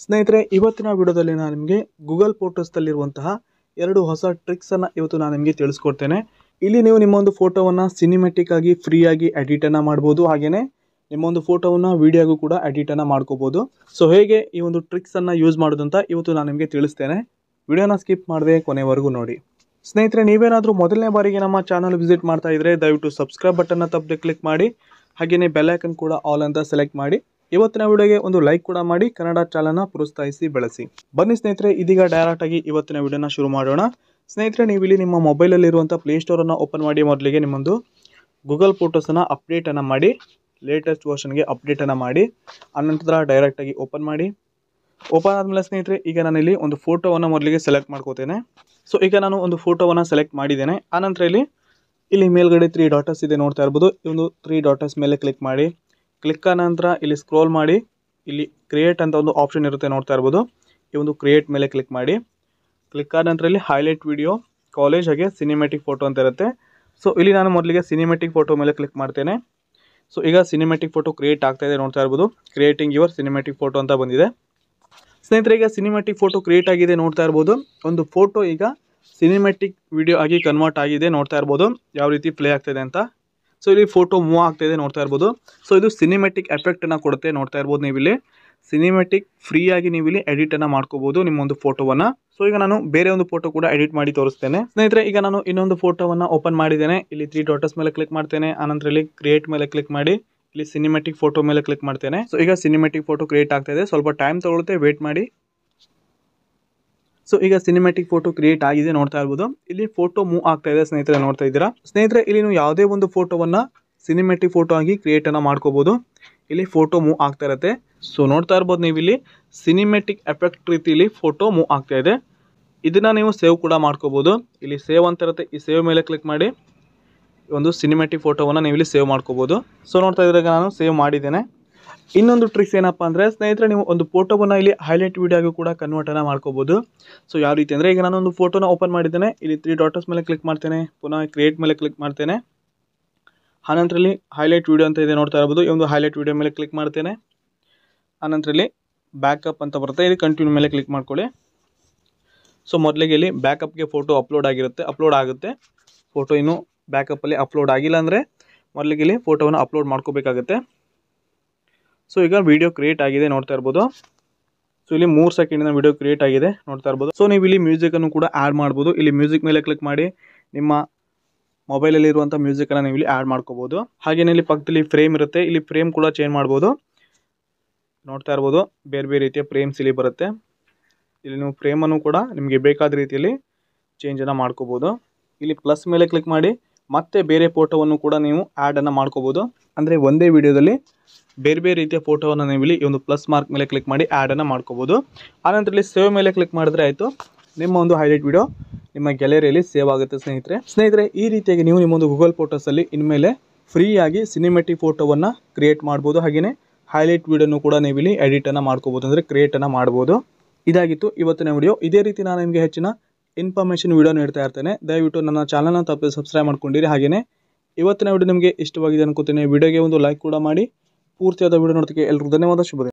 ಸ್ನೇಹಿತರೆ, ಇವತ್ತಿನ ವಿಡಿಯೋದಲ್ಲಿ ನಾನು ನಿಮಗೆ ಗೂಗಲ್ ಫೋಟೋಸ್ದಲ್ಲಿರುವಂತಹ ಎರಡು ಹೊಸ ಟ್ರಿಕ್ಸ್ ಅನ್ನು ಇವತ್ತು ನಾನು ನಿಮಗೆ ತಿಳಿಸ್ಕೊಡ್ತೇನೆ. ಇಲ್ಲಿ ನೀವು ನಿಮ್ಮ ಒಂದು ಫೋಟೋವನ್ನು ಸಿನಿಮ್ಯಾಟಿಕ್ ಆಗಿ ಫ್ರೀ ಆಗಿ ಎಡಿಟ್ ಅನ್ನು ಮಾಡಬಹುದು. ಹಾಗೇನೇ ನಿಮ್ಮ ಒಂದು ಫೋಟೋವನ್ನು ವಿಡಿಯೋಗೂ ಕೂಡ ಎಡಿಟ್ ಅನ್ನು ಮಾಡ್ಕೋಬಹುದು. ಸೊ ಹೇಗೆ ಈ ಒಂದು ಟ್ರಿಕ್ಸ್ ಅನ್ನು ಯೂಸ್ ಮಾಡೋದು ಅಂತ ಇವತ್ತು ನಾನು ನಿಮಗೆ ತಿಳಿಸ್ತೇನೆ. ವಿಡಿಯೋನ ಸ್ಕಿಪ್ ಮಾಡದೆ ಕೊನೆವರೆಗೂ ನೋಡಿ. ಸ್ನೇಹಿತರೆ, ನೀವೇನಾದರೂ ಮೊದಲನೇ ಬಾರಿಗೆ ನಮ್ಮ ಚಾನಲ್ ವಿಸಿಟ್ ಮಾಡ್ತಾ ಇದ್ರೆ ದಯವಿಟ್ಟು ಸಬ್ಸ್ಕ್ರೈಬ್ ಬಟನ್ನ ತಪ್ಪದೆ ಕ್ಲಿಕ್ ಮಾಡಿ. ಹಾಗೆಯೇ ಬೆಲ್ ಐಕನ್ ಕೂಡ ಆಲ್ ಅಂತ ಸೆಲೆಕ್ಟ್ ಮಾಡಿ. ಇವತ್ತಿನ ವಿಡಿಯೋಗೆ ಒಂದು ಲೈಕ್ ಕೂಡ ಮಾಡಿ ಕನ್ನಡ ಚಾನಲ್ನ ಪ್ರೋತ್ಸಾಹಿಸಿ ಬೆಳೆಸಿ. ಬನ್ನಿ ಸ್ನೇಹಿತರೆ, ಇದೀಗ ಡೈರೆಕ್ಟ್ ಆಗಿ ಇವತ್ತಿನ ವಿಡಿಯೋನ ಶುರು ಮಾಡೋಣ. ಸ್ನೇಹಿತರೆ, ನೀವು ಇಲ್ಲಿ ನಿಮ್ಮ ಮೊಬೈಲಲ್ಲಿರುವಂಥ ಪ್ಲೇಸ್ಟೋರನ್ನು ಓಪನ್ ಮಾಡಿ. ಮೊದಲಿಗೆ ನಿಮ್ಮೊಂದು ಗೂಗಲ್ ಫೋಟೋಸನ್ನು ಅಪ್ಡೇಟನ್ನು ಮಾಡಿ, ಲೇಟೆಸ್ಟ್ ವರ್ಷನ್ಗೆ ಅಪ್ಡೇಟನ್ನು ಮಾಡಿ. ಆನಂತರ ಡೈರೆಕ್ಟಾಗಿ ಓಪನ್ ಮಾಡಿ. ಓಪನ್ ಆದಮೇಲೆ ಸ್ನೇಹಿತರೆ, ಈಗ ನಾನಿಲ್ಲಿ ಒಂದು ಫೋಟೋವನ್ನು ಮೊದಲಿಗೆ ಸೆಲೆಕ್ಟ್ ಮಾಡ್ಕೋತೇನೆ. ಸೊ ಈಗ ನಾನು ಒಂದು ಫೋಟೋವನ್ನು ಸೆಲೆಕ್ಟ್ ಮಾಡಿದ್ದೇನೆ. ಆನಂತರ ಇಲ್ಲಿ ಮೇಲ್ಗಡೆ 3 ಡಾಟಸ್ ಇದೆ, ನೋಡ್ತಾ ಇರ್ಬೋದು. ಈ ಒಂದು 3 ಡಾಟಸ್ ಮೇಲೆ ಕ್ಲಿಕ್ ಮಾಡಿ. ಕ್ಲಿಕ್ ಆದ ನಂತರ ಇಲ್ಲಿ ಸ್ಕ್ರೋಲ್ ಮಾಡಿ, ಇಲ್ಲಿ ಕ್ರಿಯೇಟ್ ಅಂತ ಒಂದು ಆಪ್ಷನ್ ಇರುತ್ತೆ, ನೋಡ್ತಾ ಇರ್ಬೋದು. ಈ ಒಂದು ಕ್ರಿಯೇಟ್ ಮೇಲೆ ಕ್ಲಿಕ್ ಮಾಡಿ. ಕ್ಲಿಕ್ ಆದ ನಂತರ ಇಲ್ಲಿ ಹೈಲೈಟ್ ವಿಡಿಯೋ, ಕಾಲೇಜ್ ಹಾಗೆ ಸಿನಿಮ್ಯಾಟಿಕ್ ಫೋಟೋ ಅಂತ ಇರುತ್ತೆ. ಸೊ ಇಲ್ಲಿ ನಾನು ಮೊದಲಿಗೆ ಸಿನಿಮ್ಯಾಟಿಕ್ ಫೋಟೋ ಮೇಲೆ ಕ್ಲಿಕ್ ಮಾಡ್ತೇನೆ. ಸೊ ಈಗ ಸಿನಿಮ್ಯಾಟಿಕ್ ಫೋಟೋ ಕ್ರಿಯೇಟ್ ಆಗ್ತಾ ಇದೆ, ನೋಡ್ತಾ ಇರ್ಬೋದು. ಕ್ರಿಯೇಟಿಂಗ್ ಯುವರ್ ಸಿನಿಮ್ಯಾಟಿಕ್ ಫೋಟೋ ಅಂತ ಬಂದಿದೆ. ಸ್ನೇಹಿತರೆ, ಈಗ ಸಿನಿಮ್ಯಾಟಿಕ್ ಫೋಟೋ ಕ್ರಿಯೇಟ್ ಆಗಿದೆ, ನೋಡ್ತಾ ಇರ್ಬೋದು. ಒಂದು ಫೋಟೋ ಈಗ ಸಿನಿಮ್ಯಾಟಿಕ್ ವಿಡಿಯೋ ಆಗಿ ಕನ್ವರ್ಟ್ ಆಗಿದೆ, ನೋಡ್ತಾ ಇರ್ಬೋದು ಯಾವ ರೀತಿ ಪ್ಲೇ ಆಗ್ತಾಯಿದೆ ಅಂತ. ಸೊ ಇಲ್ಲಿ ಫೋಟೋ ಮೂವ್ ಆಗ್ತಾ ಇದೆ, ನೋಡ್ತಾ ಇರ್ಬೋದು. ಸೊ ಇದು ಸಿನಿಮ್ಯಾಟಿಕ್ ಎಫೆಕ್ಟನ್ನು ಕೊಡುತ್ತೆ, ನೋಡ್ತಾ ಇರ್ಬೋದು. ನೀವು ಇಲ್ಲಿ ಸಿನಿಮ್ಯಾಟಿಕ್ ಫ್ರೀ ಆಗಿ ನೀವು ಇಲ್ಲಿ ಎಡಿಟನ್ನು ಮಾಡ್ಕೋಬೋದು ನಿಮ್ಮೊಂದು ಫೋಟೋವನ್ನು. ಸೊ ಈಗ ನಾನು ಬೇರೆ ಒಂದು ಫೋಟೋ ಕೂಡ ಎಡಿಟ್ ಮಾಡಿ ತೋರಿಸ್ತೇನೆ. ಸ್ನೇಹಿತರೆ, ಈಗ ನಾನು ಇನ್ನೊಂದು ಫೋಟೋವನ್ನು ಓಪನ್ ಮಾಡಿದ್ದೇನೆ. ಇಲ್ಲಿ 3 ಡಾಟಸ್ ಮೇಲೆ ಕ್ಲಿಕ್ ಮಾಡ್ತೇನೆ. ಆನಂತರ ಇಲ್ಲಿ ಕ್ರಿಯೇಟ್ ಮೇಲೆ ಕ್ಲಿಕ್ ಮಾಡಿ, ಇಲ್ಲಿ ಸಿನಿಮ್ಯಾಟಿಕ್ ಫೋಟೋ ಮೇಲೆ ಕ್ಲಿಕ್ ಮಾಡ್ತೇನೆ. ಸೊ ಈಗ ಸಿನಿಮ್ಯಾಟಿಕ್ ಫೋಟೋ ಕ್ರಿಯೇಟ್ ಆಗ್ತಾ ಇದೆ, ಸ್ವಲ್ಪ ಟೈಮ್ ತಗೊಳುತ್ತೆ, ವೇಟ್ ಮಾಡಿ. ಸೊ ಈಗ ಸಿನಿಮ್ಯಾಟಿಕ್ ಫೋಟೋ ಕ್ರಿಯೇಟ್ ಆಗಿದೆ, ನೋಡ್ತಾ ಇರ್ಬೋದು. ಇಲ್ಲಿ ಫೋಟೋ ಮೂವ್ ಆಗ್ತಾ ಇದೆ, ಸ್ನೇಹಿತರೆ ನೋಡ್ತಾ ಇದ್ದೀರಾ. ಸ್ನೇಹಿತರೆ, ಇಲ್ಲಿ ನೀವು ಯಾವುದೇ ಒಂದು ಫೋಟೋವನ್ನು ಸಿನಿಮ್ಯಾಟಿಕ್ ಫೋಟೋ ಆಗಿ ಕ್ರಿಯೇಟ್ ಅನ್ನು ಮಾಡ್ಕೋಬಹುದು. ಇಲ್ಲಿ ಫೋಟೋ ಮೂವ್ ಆಗ್ತಾ ಇರುತ್ತೆ. ಸೊ ನೋಡ್ತಾ ಇರ್ಬೋದು, ನೀವು ಇಲ್ಲಿ ಸಿನಿಮ್ಯಾಟಿಕ್ ಎಫೆಕ್ಟ್ ರೀತಿಯಲ್ಲಿ ಫೋಟೋ ಮೂವ್ ಆಗ್ತಾ ಇದೆ. ಇದನ್ನ ನೀವು ಸೇವ್ ಕೂಡ ಮಾಡ್ಕೋಬಹುದು. ಇಲ್ಲಿ ಸೇವ್ ಅಂತ ಇರುತ್ತೆ, ಈ ಸೇವ್ ಮೇಲೆ ಕ್ಲಿಕ್ ಮಾಡಿ ಒಂದು ಸಿನಿಮ್ಯಾಟಿಕ್ ಫೋಟೋವನ್ನು ನೀವು ಇಲ್ಲಿ ಸೇವ್ ಮಾಡ್ಕೋಬಹುದು. ಸೊ ನೋಡ್ತಾ ಇದ್ರಾಗ ನಾನು ಸೇವ್ ಮಾಡಿದ್ದೇನೆ. ಇನ್ನೊಂದು ಟ್ರಿಕ್ಸ್ ಏನಪ್ಪ ಅಂದರೆ ಸ್ನೇಹಿತರೆ, ನೀವು ಒಂದು ಫೋಟೋವನ್ನು ಇಲ್ಲಿ ಹೈಲೈಟ್ ವಿಡಿಯೋಗೂ ಕೂಡ ಕನ್ವರ್ಟನ್ನು ಮಾಡ್ಕೋಬಹುದು. ಸೊ ಯಾವ ರೀತಿ ಅಂದರೆ, ಈಗ ನಾನೊಂದು ಫೋಟೋನ ಓಪನ್ ಮಾಡಿದ್ದೇನೆ. ಇಲ್ಲಿ 3 ಡಾಟಸ್ ಮೇಲೆ ಕ್ಲಿಕ್ ಮಾಡ್ತೇನೆ, ಪುನಃ ಕ್ರಿಯೇಟ್ ಮೇಲೆ ಕ್ಲಿಕ್ ಮಾಡ್ತೇನೆ. ಆನಂತರ ಇಲ್ಲಿ ಹೈಲೈಟ್ ವಿಡಿಯೋ ಅಂತ ಇದೆ, ನೋಡ್ತಾ ಇರ್ಬೋದು. ಈ ಒಂದು ಹೈಲೈಟ್ ವಿಡಿಯೋ ಮೇಲೆ ಕ್ಲಿಕ್ ಮಾಡ್ತೇನೆ. ಆನಂತರ ಇಲ್ಲಿ ಬ್ಯಾಕಪ್ ಅಂತ ಬರುತ್ತೆ, ಇಲ್ಲಿ ಕಂಟಿನ್ಯೂ ಮೇಲೆ ಕ್ಲಿಕ್ ಮಾಡ್ಕೊಳ್ಳಿ. ಸೊ ಮೊದಲಿಗೆ ಇಲ್ಲಿ ಬ್ಯಾಕಪ್ಗೆ ಫೋಟೋ ಅಪ್ಲೋಡ್ ಆಗುತ್ತೆ. ಫೋಟೋ ಇನ್ನೂ ಬ್ಯಾಕಪ್ಪಲ್ಲಿ ಅಪ್ಲೋಡ್ ಆಗಿಲ್ಲ ಅಂದರೆ ಮೊದಲಿಗೆ ಇಲ್ಲಿ ಫೋಟೋವನ್ನು ಅಪ್ಲೋಡ್ ಮಾಡ್ಕೋಬೇಕಾಗುತ್ತೆ. ಸೊ ಈಗ ವಿಡಿಯೋ ಕ್ರಿಯೇಟ್ ಆಗಿದೆ, ನೋಡ್ತಾ ಇರ್ಬೋದು. ಸೊ ಇಲ್ಲಿ 3 ಸೆಕೆಂಡಿನ ವಿಡಿಯೋ ಕ್ರಿಯೇಟ್ ಆಗಿದೆ, ನೋಡ್ತಾ ಇರ್ಬೋದು. ಸೊ ನೀವು ಇಲ್ಲಿ ಮ್ಯೂಸಿಕನ್ನು ಕೂಡ ಆ್ಯಡ್ ಮಾಡ್ಬೋದು. ಇಲ್ಲಿ ಮ್ಯೂಸಿಕ್ ಮೇಲೆ ಕ್ಲಿಕ್ ಮಾಡಿ ನಿಮ್ಮ ಮೊಬೈಲಲ್ಲಿ ಇರುವಂಥ ಮ್ಯೂಸಿಕನ್ನು ನೀವು ಇಲ್ಲಿ ಆ್ಯಡ್ ಮಾಡ್ಕೋಬೋದು. ಹಾಗೆಯೇ ಇಲ್ಲಿ ಪಕ್ಕದಲ್ಲಿ ಫ್ರೇಮ್ ಇರುತ್ತೆ, ಇಲ್ಲಿ ಫ್ರೇಮ್ ಕೂಡ ಚೇಂಜ್ ಮಾಡ್ಬೋದು, ನೋಡ್ತಾ ಇರ್ಬೋದು. ಬೇರೆ ಬೇರೆ ರೀತಿಯ ಫ್ರೇಮ್ಸ್ ಇಲ್ಲಿ ಬರುತ್ತೆ. ಇಲ್ಲಿ ನೀವು ಫ್ರೇಮನ್ನು ಕೂಡ ನಿಮಗೆ ಬೇಕಾದ ರೀತಿಯಲ್ಲಿ ಚೇಂಜನ್ನು ಮಾಡ್ಕೋಬೋದು. ಇಲ್ಲಿ ಪ್ಲಸ್ ಮೇಲೆ ಕ್ಲಿಕ್ ಮಾಡಿ ಮತ್ತೆ ಬೇರೆ ಫೋಟೋವನ್ನು ಕೂಡ ನೀವು ಆ್ಯಡನ್ನು ಮಾಡ್ಕೋಬೋದು. ಅಂದರೆ ಒಂದೇ ವಿಡಿಯೋದಲ್ಲಿ ಬೇರೆ ಬೇರೆ ರೀತಿಯ ಫೋಟೋವನ್ನು ನೀವು ಇಲ್ಲಿ ಈ ಒಂದು ಪ್ಲಸ್ ಮಾರ್ಕ್ ಮೇಲೆ ಕ್ಲಿಕ್ ಮಾಡಿ ಆ್ಯಡನ್ನು ಮಾಡ್ಕೋಬೋದು. ಆನಂತರ ಇಲ್ಲಿ ಸೇವ್ ಮೇಲೆ ಕ್ಲಿಕ್ ಮಾಡಿದ್ರೆ ಆಯಿತು, ನಿಮ್ಮ ಒಂದು ಹೈಲೈಟ್ ವಿಡಿಯೋ ನಿಮ್ಮ ಗ್ಯಾಲರಿಯಲ್ಲಿ ಸೇವ್ ಆಗುತ್ತೆ. ಸ್ನೇಹಿತರೆ, ಈ ರೀತಿಯಾಗಿ ನೀವು ನಿಮ್ಮೊಂದು ಗೂಗಲ್ ಫೋಟೋಸಲ್ಲಿ ಇನ್ಮೇಲೆ ಫ್ರೀಯಾಗಿ ಸಿನಿಮ್ಯಾಟಿಕ್ ಫೋಟೋವನ್ನು ಕ್ರಿಯೇಟ್ ಮಾಡ್ಬೋದು. ಹಾಗೆಯೇ ಹೈಲೈಟ್ ವಿಡಿಯೋನು ಕೂಡ ನೀವು ಇಲ್ಲಿ ಎಡಿಟನ್ನು ಮಾಡ್ಕೋಬೋದು, ಅಂದರೆ ಕ್ರಿಯೇಟನ್ನು ಮಾಡ್ಬೋದು. ಇದಾಗಿತ್ತು ಇವತ್ತಿನ ವಿಡಿಯೋ. ಇದೇ ರೀತಿ ನಾನು ನಿಮಗೆ ಹೆಚ್ಚಿನ ಇನ್ಫಾರ್ಮೇಷನ್ ವಿಡಿಯೋ ನೀಡ್ತಾ ಇರ್ತೇನೆ. ದಯವಿಟ್ಟು ನನ್ನ ಚಾನಲ್ನ ತಪ್ಪದೆ ಸಬ್ಸ್ಕ್ರೈಬ್ ಮಾಡ್ಕೊಂಡಿರಿ. ಹಾಗೆಯೇ ಇವತ್ತಿನ ವಿಡಿಯೋ ನಿಮಗೆ ಇಷ್ಟವಾಗಿದೆ ಅನ್ಕೋತೀನಿ. ವಿಡಿಯೋಗೆ ಒಂದು ಲೈಕ್ ಕೂಡ ಮಾಡಿ. ಪೂರ್ತಿಯಾದ ವಿಡಿಯೋ ನೋಡೋದಕ್ಕೆ ಎಲ್ಲರಿಗೂ ಧನ್ಯವಾದ. ಶುಭ ದಿನ.